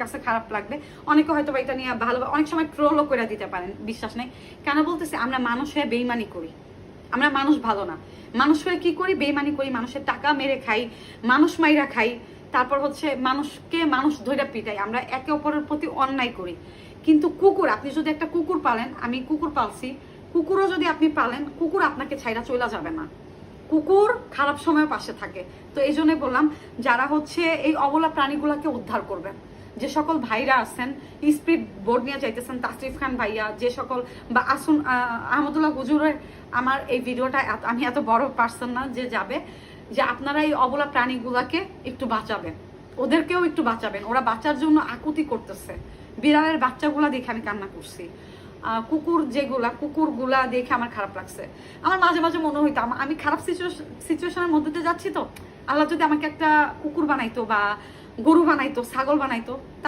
কাছে খারাপ লাগবে, অনেকে হয়তো এটা নিয়ে ভালো, অনেক সময় ট্রোলও করে দিতে পারেন, বিশ্বাস নেই। কেন বলতেছি, আমরা মানুষ হয়ে বেইমানি করি, আমরা মানুষ ভালো না, মানুষ হয়ে কি করি, বেইমানি করি, মানুষের টাকা মেরে খাই, মানুষ মাইরা খাই, তারপর হচ্ছে মানুষকে মানুষ ধইরা পিটাই, আমরা একে অপরের প্রতি অন্যায় করি। কিন্তু কুকুর, আপনি যদি একটা কুকুর পালেন, আমি কুকুর পালছি, কুকুরও যদি আপনি পালেন, কুকুর আপনাকে ছাইরা চলে যাবে না, কুকুর খারাপ সময় পাশে থাকে। তো এই জন্যই বললাম, যারা হচ্ছে এই অবলা প্রাণীগুলোকে উদ্ধার করবেন, যে সকল ভাইরা আছেন স্পিড বোর্ড নিয়ে যাইতেছেন, তাসরিফ খান ভাইয়া, যে সকল বা আসুন আহমদুল্লাহ হুজুরের, আমার এই ভিডিওটা আমি এত বড় পার্সন না যে যাবে, যে আপনারা এই অবলা প্রাণীগুলাকে একটু বাঁচাবেন, ওদেরকেও একটু বাঁচাবেন, ওরা বাঁচার জন্য আকুতি করতেছে। বিড়ালের বাচ্চাগুলা দেখে আমি কান্না করছি, কুকুরগুলা দেখে আমার খারাপ লাগছে। আমার মাঝে মাঝে মনে হইতো আমি খারাপ সিচুয়েশনের মধ্যে দিয়ে যাচ্ছি, তো আল্লাহ যদি আমাকে একটা কুকুর বানাইতো বা গরু বানাইতো, ছাগল বানাইতো,